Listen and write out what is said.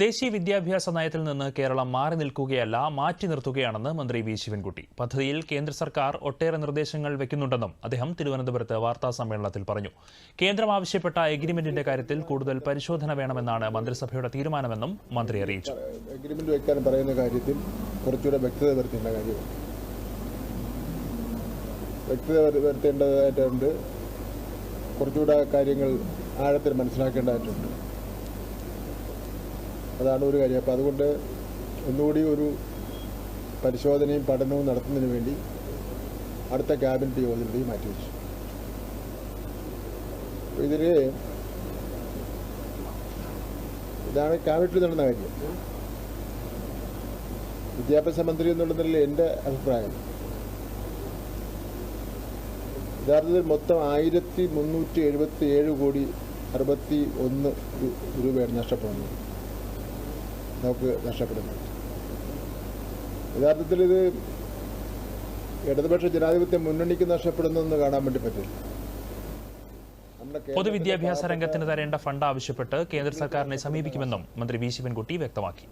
ദേശീയ വിദ്യാഭ്യാസ നയത്തിൽ നിന്ന് കേരളം മാറി നിൽക്കുകയല്ല, മാറ്റി നിർത്തുകയാണെന്ന് മന്ത്രി വി ശിവൻകുട്ടി. പദ്ധതിയിൽ കേന്ദ്ര സർക്കാർ ഒട്ടേറെ നിർദ്ദേശങ്ങൾ വയ്ക്കുന്നുണ്ടെന്നും അദ്ദേഹം തിരുവനന്തപുരത്ത് വാർത്താസമ്മേളനത്തിൽ പറഞ്ഞു. കേന്ദ്രം ആവശ്യപ്പെട്ട എഗ്രിമെന്റിന്റെ കാര്യത്തിൽ കൂടുതൽ പരിശോധന വേണമെന്നാണ് മന്ത്രിസഭയുടെ തീരുമാനമെന്നും മന്ത്രി അറിയിച്ചു. എഗ്രിമെന്റ് വയ്ക്കാൻ പറയുന്ന കാര്യത്തിൽ കുറച്ചുകൂടെ വ്യക്തത വരുത്തേണ്ട കാര്യമാണ്. വ്യക്തത വരുത്തേണ്ടതായിട്ടുണ്ട്. കുറച്ചുകൂടെ കാര്യങ്ങൾ ആഴത്തിൽ മനസ്സിലാക്കേണ്ടതായിട്ടുണ്ട്. അതാണ് ഒരു കാര്യം. അപ്പോൾ അതുകൊണ്ട് ഒന്നുകൂടി ഒരു പരിശോധനയും പഠനവും നടത്തുന്നതിന് വേണ്ടി അടുത്ത ക്യാബിനറ്റ് യോഗത്തിൽ മാറ്റിവെച്ചു. ഇതാണ് ക്യാബിനറ്റിൽ നടന്ന കാര്യം. വിദ്യാഭ്യാസ മന്ത്രി എന്നുള്ളതിൽ എൻ്റെ അഭിപ്രായം യഥാർത്ഥത്തിൽ മൊത്തം 1377 കോടി 61 രൂപയാണ് നഷ്ടപ്പെടുന്നത്. നമുക്ക് നഷ്ടപ്പെടുന്നത് യഥാർത്ഥത്തിൽ ഇത് ഇടതുപക്ഷ ജനാധിപത്യ മുന്നണിക്ക് നഷ്ടപ്പെടുന്നതെന്ന് കാണാൻ വേണ്ടി പറ്റില്ല. പൊതുവിദ്യാഭ്യാസ രംഗത്തിന് തരേണ്ട ഫണ്ട് ആവശ്യപ്പെട്ട് കേന്ദ്ര സർക്കാരിനെ സമീപിക്കുമെന്നും മന്ത്രി വി ശിവൻകുട്ടി വ്യക്തമാക്കി.